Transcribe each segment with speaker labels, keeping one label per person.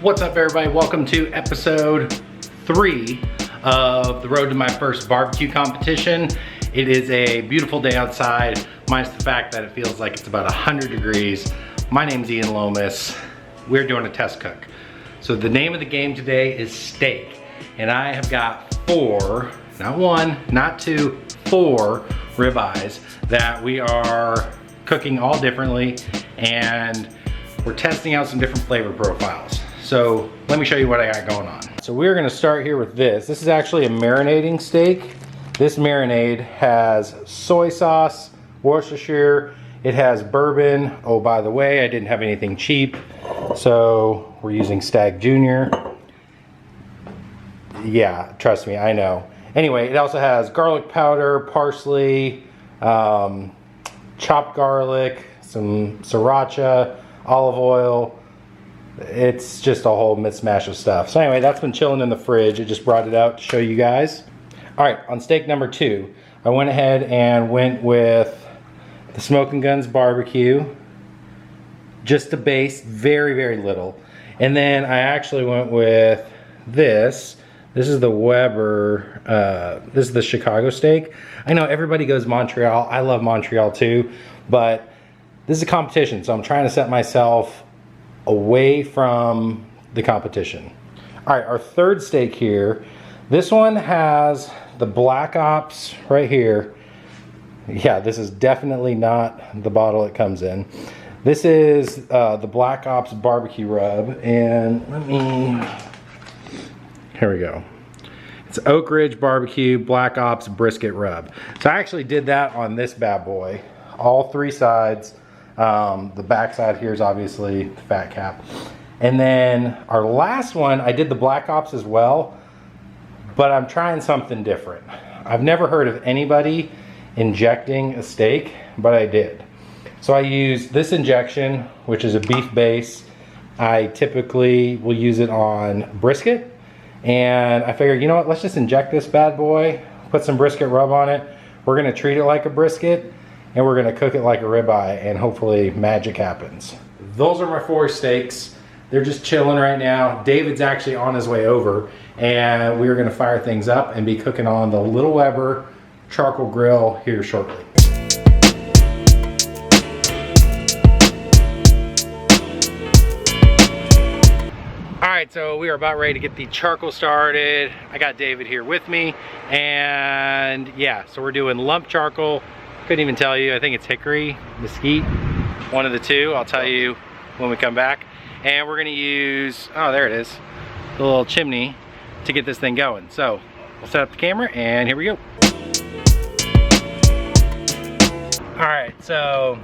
Speaker 1: What's up, everybody? Welcome to episode 3 of the road to my first barbecue competition. It is a beautiful day outside, minus the fact that it feels like it's about 100 degrees. My name's Ian Lomas. We're doing a test cook. So the name of the game today is steak. And I have got 4, not 1, not 2, 4 ribeyes that we are cooking all differently, and we're testing out some different flavor profiles. So let me show you what I got going on. So we're gonna start here with this. This is actually a marinating steak. This marinade has soy sauce, Worcestershire, it has bourbon. Oh, by the way, I didn't have anything cheap, so we're using Stag Junior. Yeah, trust me, I know. Anyway, it also has garlic powder, parsley, chopped garlic, some sriracha, olive oil. It's just a whole mismatch of stuff. So anyway, that's been chilling in the fridge. I just brought it out to show you guys. All right, on steak number 2, I went ahead and went with the Smoking Guns barbecue. Just a base, very, very little. And then I actually went with this. This is the Weber, this is the Chicago steak. I know everybody goes Montreal. I love Montreal too, but this is a competition, so I'm trying to set myself away from the competition. All right, our third steak here. This one has the Black Ops right here. Yeah, this is definitely not the bottle it comes in. This is the Black Ops barbecue rub, and let me, here we go. It's Oak Ridge Barbecue Black Ops brisket rub. So I actually did that on this bad boy, all 3 sides. The back side here is obviously the fat cap. And then our last one, I did the Black Ops as well, but I'm trying something different. I've never heard of anybody injecting a steak, but I did. So I used this injection, which is a beef base. I typically will use it on brisket. And I figured, you know what, let's just inject this bad boy, put some brisket rub on it. We're gonna treat it like a brisket, and we're gonna cook it like a ribeye, and hopefully magic happens. Those are my 4 steaks. They're just chilling right now. David's actually on his way over, and we're gonna fire things up and be cooking on the Little Weber charcoal grill here shortly. All right, so we are about ready to get the charcoal started. I got David here with me, and yeah, so we're doing lump charcoal. Couldn't even tell you, I think it's hickory, mesquite, one of the 2. I'll tell you when we come back. And we're gonna use, oh, there it is, the little chimney to get this thing going. So we'll set up the camera and here we go. All right, so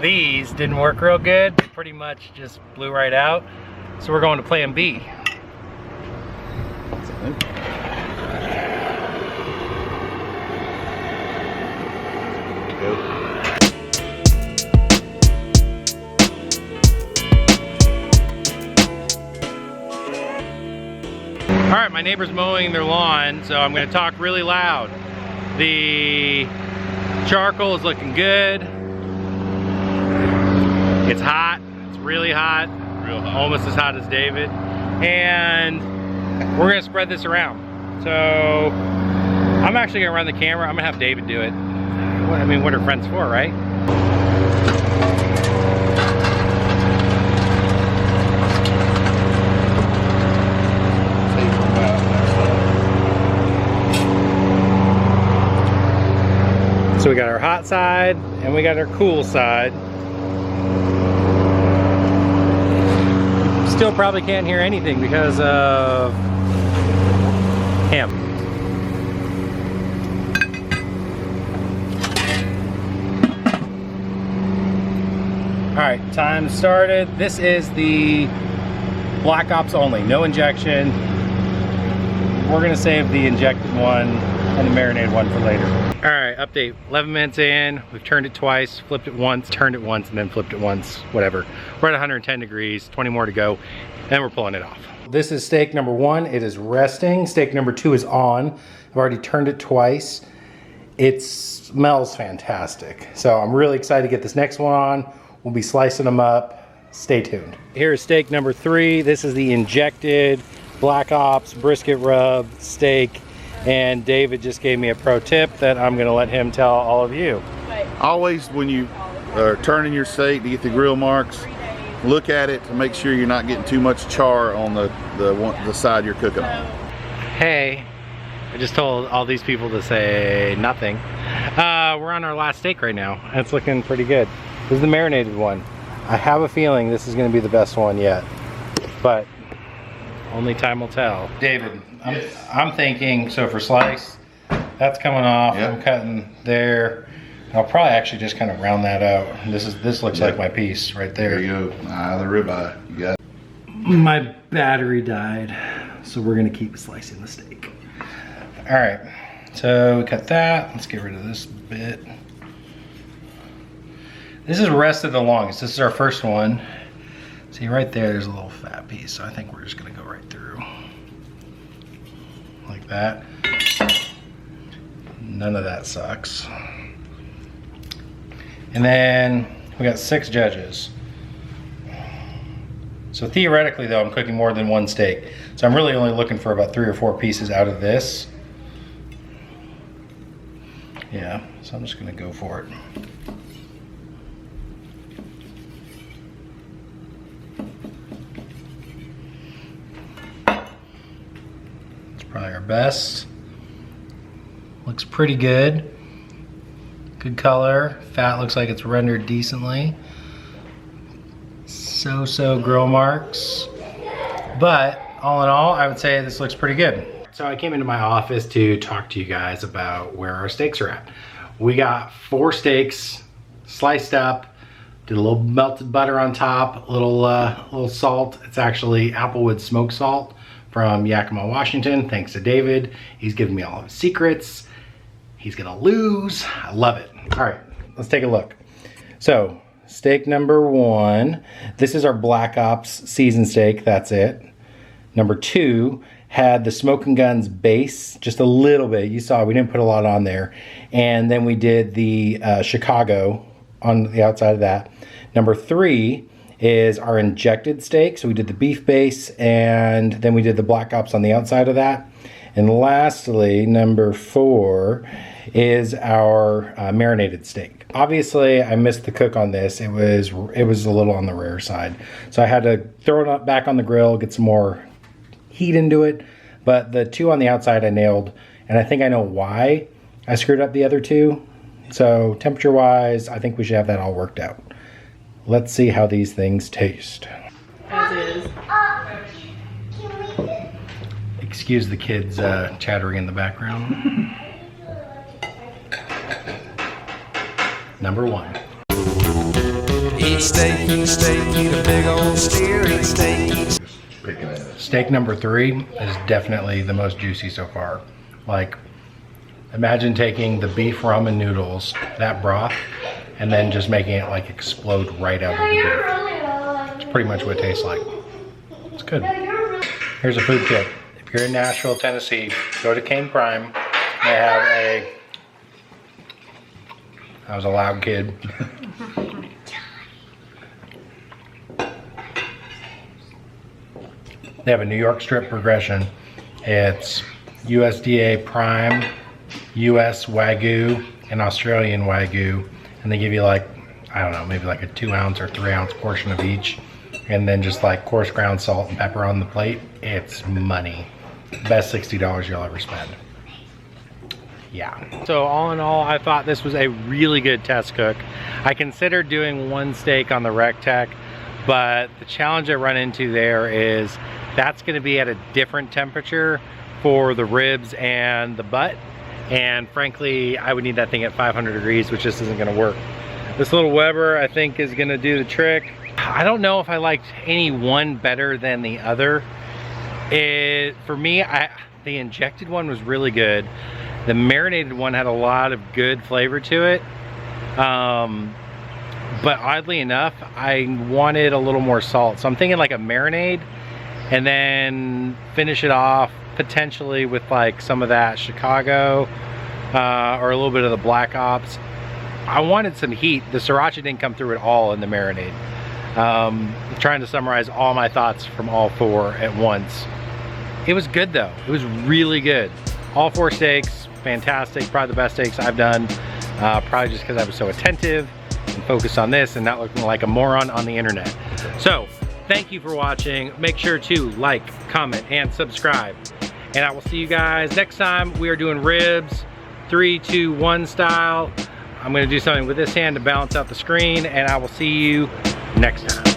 Speaker 1: these didn't work real good. They pretty much just blew right out. So we're going to plan B. All right, my neighbor's mowing their lawn, so I'm gonna talk really loud. The charcoal is looking good. It's hot, it's really hot. Real hot. Almost as hot as David. And we're gonna spread this around. So I'm actually gonna run the camera. I'm gonna have David do it. I mean, what are friends for, right? So we got our hot side and we got our cool side. Still probably can't hear anything because of him. All right, time started. This is the Black Ops only, no injection. We're gonna save the injected one and the marinated one for later. All right, update, 11 minutes in. We've turned it twice, flipped it once, turned it once, and then flipped it once, whatever. We're at 110 degrees, 20 more to go, and we're pulling it off. This is steak number 1, it is resting. Steak number 2 is on. I've already turned it twice. It smells fantastic. So I'm really excited to get this next one on. We'll be slicing them up, stay tuned. Here's steak number 3. This is the injected Black Ops brisket rub steak. And David just gave me a pro tip that I'm gonna let him tell all of you.
Speaker 2: Always when you are turning your steak to get the grill marks, look at it to make sure you're not getting too much char on the side you're cooking on.
Speaker 1: Hey, I just told all these people to say nothing. We're on our last steak right now, and it's looking pretty good. This is the marinated one. I have a feeling this is gonna be the best one yet, but only time will tell. David, I'm thinking, so for slice, that's coming off. Yep. I'm cutting there. I'll probably actually just kind of round that out. This looks like my piece right there.
Speaker 2: There you go. The ribeye. You got it.
Speaker 1: My battery died, so we're gonna keep slicing the steak. All right, so we cut that. Let's get rid of this bit. This is rested the longest. This is our first one. See right there's a little fat piece, so I think we're just gonna go right through. Like that. None of that sucks. And then we got 6 judges. So theoretically though, I'm cooking more than one steak. So I'm really only looking for about 3 or 4 pieces out of this. Yeah, so I'm just gonna go for it. Probably our best. Looks pretty good. Good color. Fat looks like it's rendered decently. So grill marks. But all in all, I would say this looks pretty good. So I came into my office to talk to you guys about where our steaks are at. We got 4 steaks sliced up. Did a little melted butter on top, a little salt. It's actually Applewood smoked salt from Yakima, Washington. Thanks to David. He's giving me all of his secrets. He's gonna lose. I love it. All right, let's take a look. So, steak number 1. This is our Black Ops seasoned steak, that's it. Number 2 had the Smoking Guns base, just a little bit. You saw we didn't put a lot on there. And then we did the Chicago on the outside of that. Number 3 is our injected steak. So we did the beef base and then we did the Black Ops on the outside of that. And lastly, number 4 is our marinated steak. Obviously, I missed the cook on this. It was a little on the rare side. So I had to throw it up back on the grill, get some more heat into it. But the 2 on the outside I nailed. And I think I know why I screwed up the other 2. So temperature wise, I think we should have that all worked out. Let's see how these things taste.
Speaker 3: As is.
Speaker 1: Excuse the kids chattering in the background. Number 1.
Speaker 4: Eat steak, eat a big old steer, eat steak.
Speaker 1: Steak number 3 is definitely the most juicy so far. Like, imagine taking the beef ramen noodles, that broth, and then just making it like explode right out of the beef. It's pretty much what it tastes like. It's good. Here's a food tip. If you're in Nashville, Tennessee, go to King Prime. They have a... I was a loud kid. They have a New York strip progression. It's USDA Prime, US Wagyu, and Australian Wagyu. And they give you like, I don't know, maybe like a 2 ounce or 3 ounce portion of each. And then just like coarse ground salt and pepper on the plate. It's money. Best $60 you'll ever spend. Yeah. So all in all, I thought this was a really good test cook. I considered doing 1 steak on the Rectech, but the challenge I run into there is that's gonna be at a different temperature for the ribs and the butt. And frankly, I would need that thing at 500 degrees, which just isn't gonna work. This little Weber, I think, is gonna do the trick. I don't know if I liked any one better than the other. For me, the injected one was really good. The marinated one had a lot of good flavor to it. But oddly enough, I wanted a little more salt. So I'm thinking like a marinade and then finish it off potentially with like some of that Chicago or a little bit of the Black Ops. I wanted some heat. The sriracha didn't come through at all in the marinade. Trying to summarize all my thoughts from all 4 at once. It was good though. It was really good. All 4 steaks, fantastic. Probably the best steaks I've done. Probably just because I was so attentive and focused on this and not looking like a moron on the internet. So, thank you for watching. Make sure to like, comment, and subscribe. And I will see you guys next time. We are doing ribs, 3, 2, 1 style. I'm gonna do something with this hand to balance out the screen, and I will see you next time.